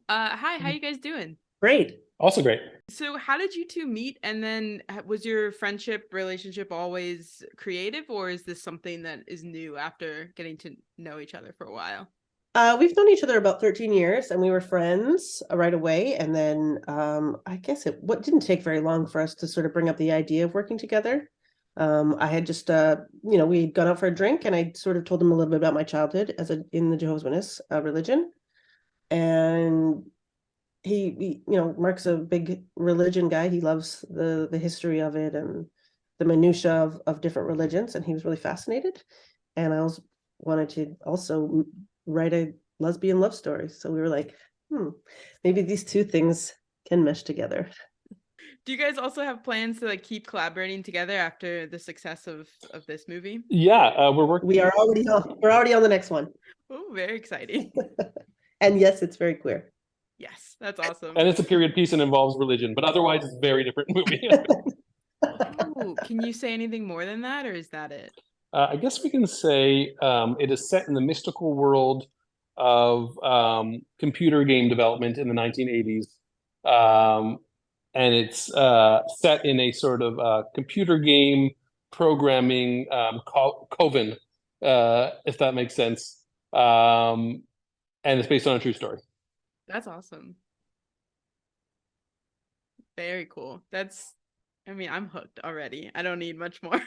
Hi, how you guys doing? Great. Also great. So, how did you two meet? And then was your friendship relationship always creative, or is this something that is new after getting to know each other for a while? We've known each other about 13 years and we were friends right away. And then I guess what didn't take very long for us to sort of bring up the idea of working together. I had just we'd gone out for a drink and I sort of told him a little bit about my childhood in the Jehovah's Witness religion. And Mark's a big religion guy. He loves the history of it and the minutia of different religions, and he was really fascinated. And I was wanted to also write a lesbian love story. So we were like, maybe these two things can mesh together. Do you guys also have plans to keep collaborating together after the success of this movie? Yeah, we're working. We're already on the next one. Oh, very exciting. And yes, it's very queer. Yes, that's awesome. And it's a period piece and involves religion, but otherwise it's a very different movie. Oh, can you say anything more than that, or is that it? I guess we can say it is set in the mystical world of computer game development in the 1980s. And it's set in a sort of computer game programming coven, if that makes sense. And it's based on a true story. That's awesome. Very cool. I'm hooked already. I don't need much more.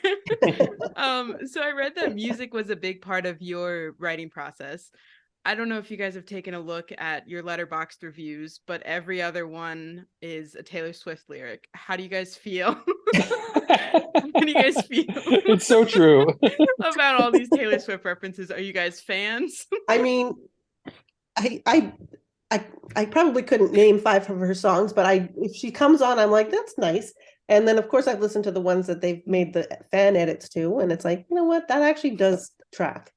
So I read that music was a big part of your writing process. I don't know if you guys have taken a look at your Letterboxd reviews, but every other one is a Taylor Swift lyric. How do you guys feel? How do you guys feel? It's so true. About all these Taylor Swift references? Are you guys fans? I mean, I probably couldn't name 5 of her songs, but if she comes on, I'm like, that's nice. And then of course I've listened to the ones that they've made the fan edits to, and it's like, you know what, that actually does track.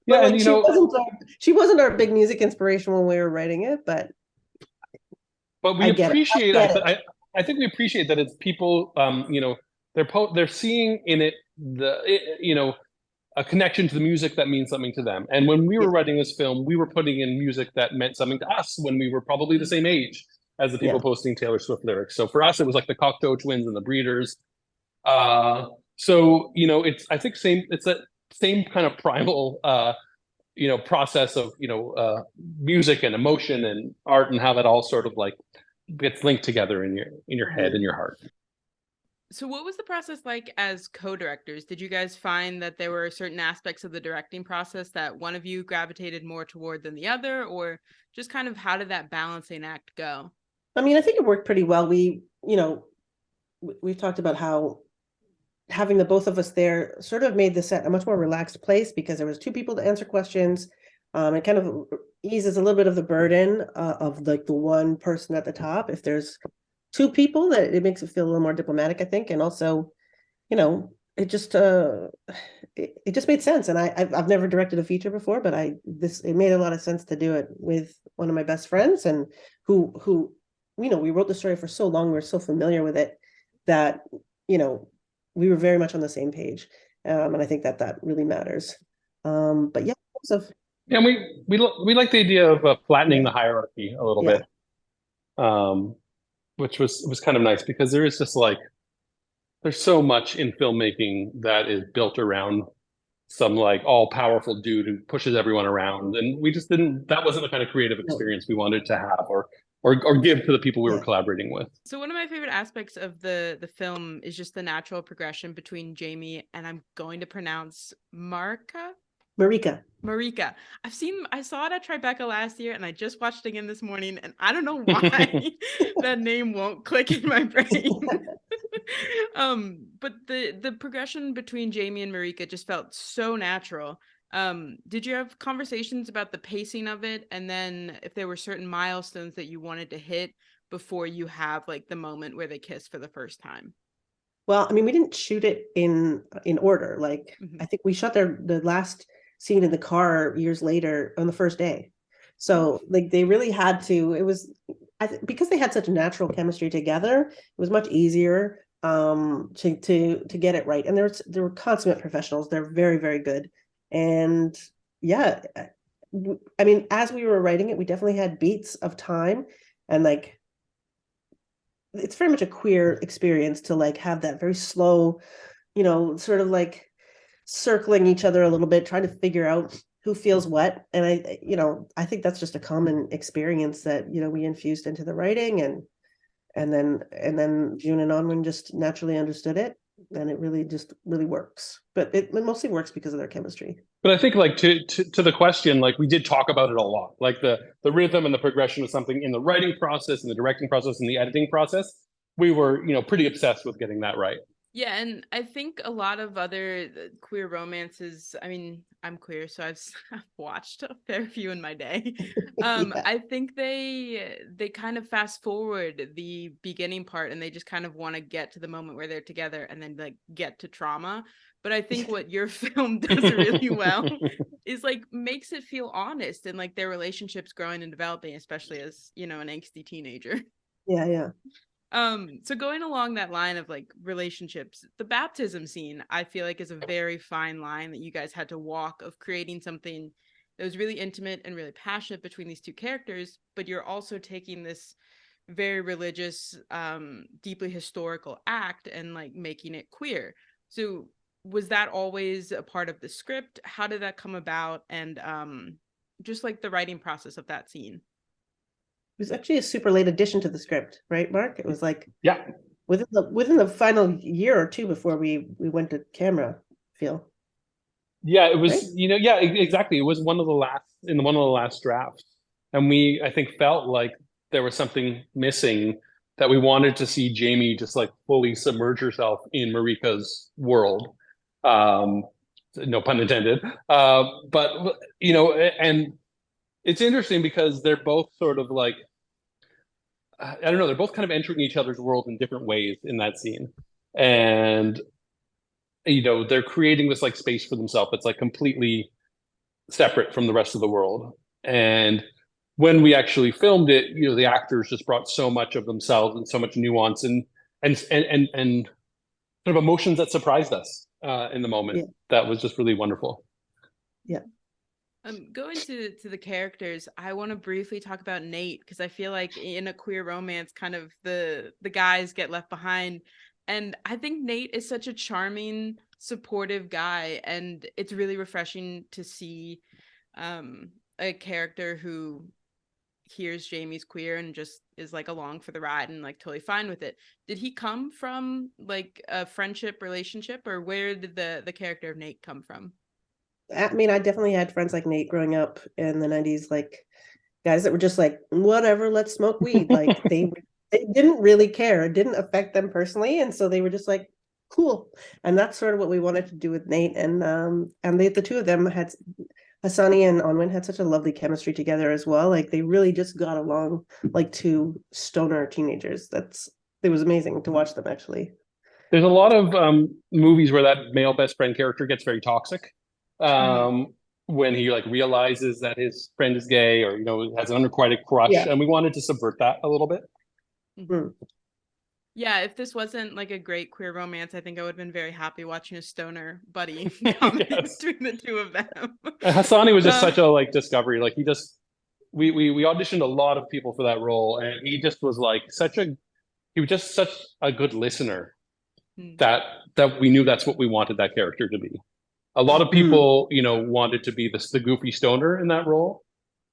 Yeah, But and she wasn't our big music inspiration when we were writing it, but we appreciate it. I think we appreciate that it's people they're seeing in it a connection to the music that means something to them. And when we were writing this film, we were putting in music that meant something to us when we were probably the same age as the people posting Taylor Swift lyrics. So for us, it was like the Cocteau Twins and the Breeders. It's I think it's that same kind of primal process of music and emotion and art and how that all sort of like gets linked together in your head and your heart. So what was the process like as co-directors? Did you guys find that there were certain aspects of the directing process that one of you gravitated more toward than the other, or just kind of how did that balancing act go? I mean, I think it worked pretty well. We've talked about how having the both of us there sort of made the set a much more relaxed place because there was 2 people to answer questions. It kind of eases a little bit of the burden of like the one person at the top. If there's 2 people, that it makes it feel a little more diplomatic, I think. And also, it just made sense. And I've never directed a feature before, but it made a lot of sense to do it with one of my best friends, and who we wrote the story for so long, we're so familiar with it that we were very much on the same page, and I think that really matters. But yeah, and we like the idea of flattening the hierarchy a little bit, which was kind of nice because there is just there's so much in filmmaking that is built around some like all powerful dude who pushes everyone around, and we just didn't. That wasn't the kind of creative experience we wanted to have or give to the people we were collaborating with. So one of my favorite aspects of the film is just the natural progression between Jamie and I'm going to pronounce Marika. I saw it at Tribeca last year, and I just watched it again this morning, and I don't know why that name won't click in my brain. But the progression between Jamie and Marika just felt so natural. Did you have conversations about the pacing of it, and then if there were certain milestones that you wanted to hit before you have like the moment where they kiss for the first time? Well, I mean, we didn't shoot it in order. Like, I think we shot the last scene in the car years later on the first day. So like they really had to, it was because they had such natural chemistry together, it was much easier to get it right. And there were consummate professionals. They're very, very good. And yeah, I mean, as we were writing it, we definitely had beats of time, and like it's very much a queer experience to like have that very slow, sort of like circling each other a little bit, trying to figure out who feels what. And I think that's just a common experience that, we infused into the writing, and then June and Onwin just naturally understood it, and it really works. But it mostly works because of their chemistry. But I think like to the question, like we did talk about it a lot, like the rhythm and the progression of something in the writing process and the directing process and the editing process. We were, pretty obsessed with getting that right. Yeah, and I think a lot of other queer romances, I mean, I'm queer, so I've watched a fair few in my day. Yeah. I think they kind of fast forward the beginning part, and they just kind of want to get to the moment where they're together and then like get to trauma. But I think what your film does really well is like makes it feel honest, and like their relationships growing and developing, especially as, an angsty teenager. Yeah. So going along that line of like relationships, the baptism scene, I feel like is a very fine line that you guys had to walk, of creating something that was really intimate and really passionate between these two characters, but you're also taking this very religious, deeply historical act and like making it queer. So was that always a part of the script? How did that come about? And just like the writing process of that scene. It was actually a super late addition to the script, right, Mark? It was like Yeah. within the final year or two before we went to camera, feel. Yeah, it was, Right? yeah, exactly. It was one of the last drafts. And I think, felt like there was something missing, that we wanted to see Jamie just like fully submerge herself in Marika's world. No pun intended. But, and it's interesting because they're both sort of like, I don't know, they're both kind of entering each other's world in different ways in that scene. And, they're creating this like space for themselves that's like completely separate from the rest of the world. And when we actually filmed it, the actors just brought so much of themselves and so much nuance and sort of emotions that surprised us in the moment. Yeah. That was just really wonderful. Yeah. Going to the characters, I want to briefly talk about Nate, because I feel like in a queer romance, kind of the guys get left behind. And I think Nate is such a charming, supportive guy, and it's really refreshing to see a character who hears Jamie's queer and just is like along for the ride and like totally fine with it. Did he come from like a friendship relationship, or where did the character of Nate come from? I mean, I definitely had friends like Nate growing up in the 90s, like guys that were just like, whatever, let's smoke weed. Like they didn't really care. It didn't affect them personally. And so they were just like, cool. And that's sort of what we wanted to do with Nate. And the two of them had, Hassani and Onwin had such a lovely chemistry together as well. Like they really just got along like two stoner teenagers. It was amazing to watch them actually. There's a lot of movies where that male best friend character gets very toxic. When he like realizes that his friend is gay, or has an unrequited crush. Yeah. And we wanted to subvert that a little bit. Mm-hmm. Yeah, if this wasn't like a great queer romance, I think I would have been very happy watching a stoner buddy comedy Yes. between the two of them. Hassani was just such a like discovery. Like we auditioned a lot of people for that role, and he just was like he was just such a good listener that we knew that's what we wanted that character to be. A lot of people, wanted to be the goofy stoner in that role,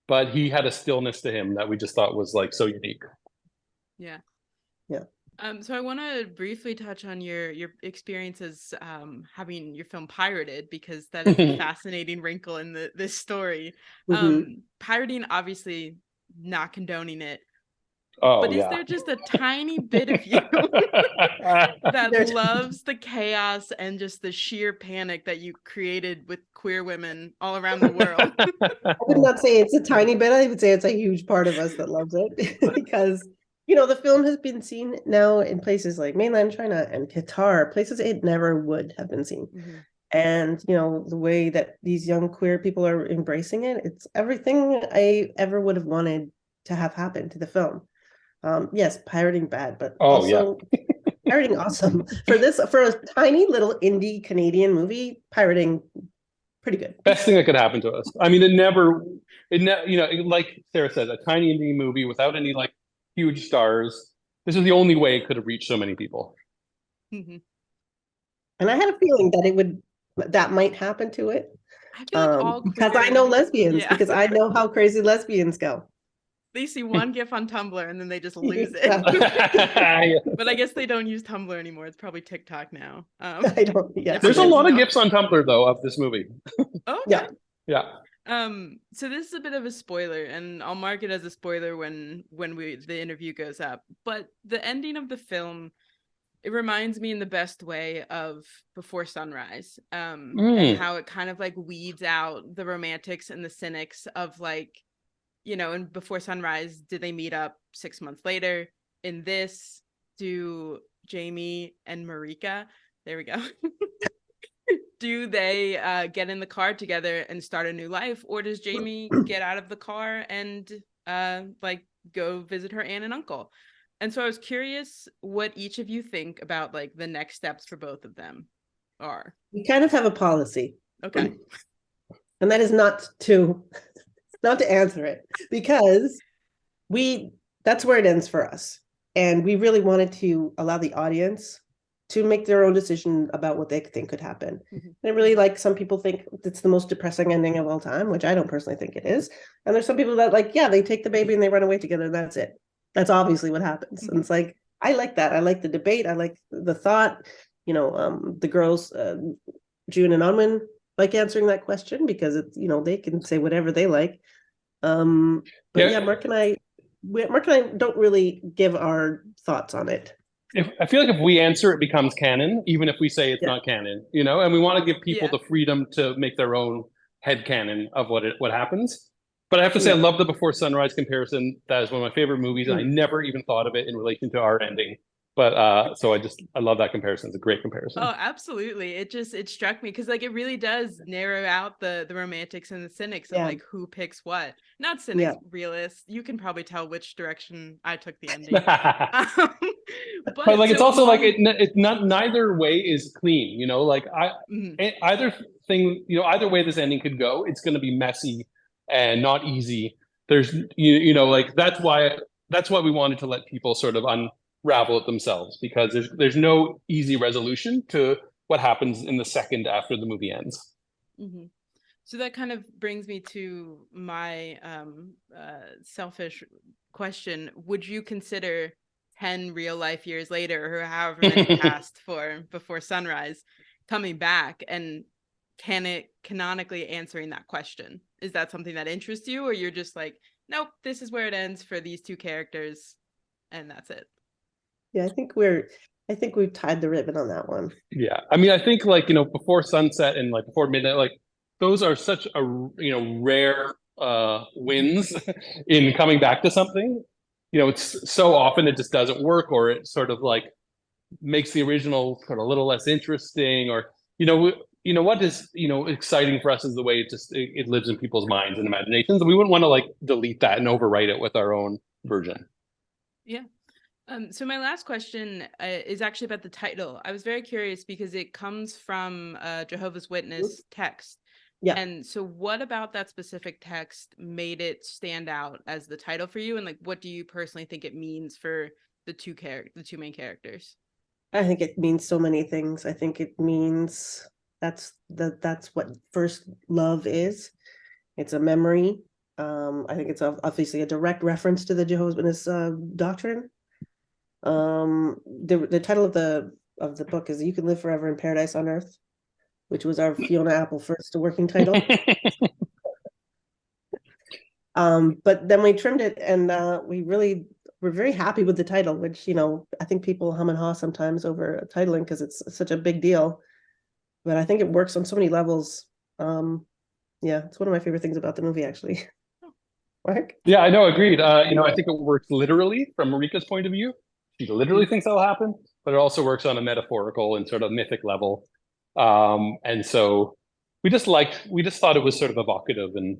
but he had a stillness to him that we just thought was like so unique. Yeah. Yeah. So I want to briefly touch on your experiences having your film pirated, because that is a fascinating wrinkle in this story. Pirating, obviously not condoning it. Oh, but is there just a tiny bit of you that loves the chaos and just the sheer panic that you created with queer women all around the world? I would not say it's a tiny bit. I would say it's a huge part of us that loves it because, the film has been seen now in places like mainland China and Qatar, places it never would have been seen. And, the way that these young queer people are embracing it, it's everything I ever would have wanted to have happen to the film. Yes, pirating bad, but pirating awesome. For a tiny little indie Canadian movie, pirating pretty good. Best thing that could happen to us. I mean, like Sarah said, a tiny indie movie without any like huge stars. This is the only way it could have reached so many people. Mm-hmm. And I had a feeling that might happen to it. I feel like all because queer, I know lesbians, yeah. because I know how crazy lesbians go. They see one GIF on Tumblr and then they just lose it. Yeah. But I guess they don't use Tumblr anymore. It's probably TikTok now. I don't. Yeah. There's a lot of GIFs on Tumblr though of this movie. Oh, Yeah. Yeah. So this is a bit of a spoiler, and I'll mark it as a spoiler when the interview goes up. But the ending of the film, it reminds me in the best way of Before Sunrise, and how it kind of like weeds out the romantics and the cynics of like, you know, in Before Sunrise, did they meet up 6 months later? In this, do Jamie and Marika, there we go. Do they get in the car together and start a new life, or does Jamie get out of the car and like go visit her aunt and uncle? And so I was curious what each of you think about like the next steps for both of them are. We kind of have a policy. Okay. And that is not to answer it, because that's where it ends for us. And we really wanted to allow the audience to make their own decision about what they think could happen. Mm-hmm. And really, like, some people think it's the most depressing ending of all time, which I don't personally think it is. And there's some people that like, yeah, they take the baby and they run away together and that's it. That's obviously what happens. Mm-hmm. And it's like, I like that. I like the debate. I like the thought. You know, the girls, June and Unwin, like answering that question, because it's, you know, they can say whatever they like. But yeah, Mark and I don't really give our thoughts on it. I feel like if we answer, it becomes canon, even if we say it's not canon, you know, and we want to give people the freedom to make their own head canon of what happens. But I have to say, I love the Before Sunrise comparison. That is one of my favorite movies. And I never even thought of it in relation to our ending. But so I love that comparison. It's a great comparison. Oh, absolutely. It struck me because like it really does narrow out the romantics and the cynics of like who picks what. Not cynics, realists. You can probably tell which direction I took the ending. but like it's also like it's not, neither way is clean, you know, like either way this ending could go, it's going to be messy and not easy. There's you know, like that's why we wanted to let people sort of unravel it themselves, because there's no easy resolution to what happens in the second after the movie ends. Mm-hmm. So that kind of brings me to my selfish question. Would you consider 10 real life years later, or however many passed for Before Sunrise, coming back and canonically answering that question? Is that something that interests you, or you're just like, nope, this is where it ends for these two characters and that's it? Yeah, I think we've tied the ribbon on that one. Yeah. I mean, I think like, you know, Before Sunset and like Before Midnight, like those are such a, you know, rare wins in coming back to something. You know, it's so often it just doesn't work, or it sort of like makes the original sort of a little less interesting, or, you know what is, you know, exciting for us is the way it lives in people's minds and imaginations. We wouldn't want to like delete that and overwrite it with our own version. Yeah. So my last question is actually about the title. I was very curious because it comes from Jehovah's Witness text. Yeah. And so what about that specific text made it stand out as the title for you? And like, what do you personally think it means for the two main characters? I think it means so many things. I think it means that's what first love is. It's a memory. I think it's obviously a direct reference to the Jehovah's Witness doctrine. The title of the book is "You Can Live Forever in Paradise on Earth," which was our Fiona Apple first working title. But then we trimmed it, and we're very happy with the title, which, you know, I think people hum and haw sometimes over titling because it's such a big deal. But I think it works on so many levels. Yeah, it's one of my favorite things about the movie, actually. Mark? Yeah, I know, agreed. You know, I think it works literally from Marika's point of view. She literally thinks that'll happen, but it also works on a metaphorical and sort of mythic level. And so we just thought it was sort of evocative and,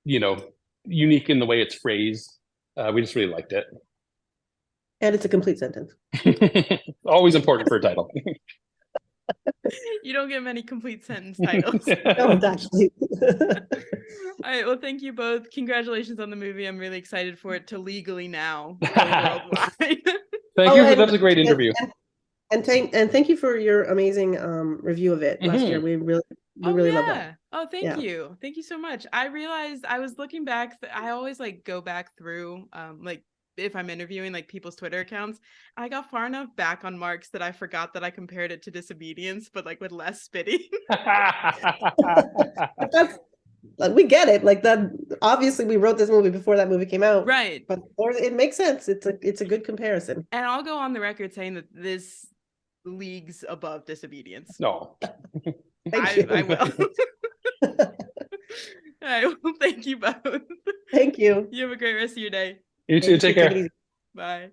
you know, unique in the way it's phrased. We just really liked it. And it's a complete sentence. Always important for a title. You don't get many complete sentence titles. Don't actually. All right. Well, thank you both. Congratulations on the movie. I'm really excited for it to legally now go worldwide. Thank you. That was a great interview. And thank you for your amazing review of it last year. We really loved that. Oh, thank you. Thank you so much. I realized I was looking back. I always like go back through like if I'm interviewing like people's Twitter accounts. I got far enough back on marks that I forgot that I compared it to Disobedience, but like with less spitting. That's, like, we get it. Like that. Obviously, we wrote this movie before that movie came out, right? But it makes sense. It's a good comparison. And I'll go on the record saying that this leagues above Disobedience. No, I will. All right. Well, thank you both. Thank you. You have a great rest of your day. You too. Take care. Bye.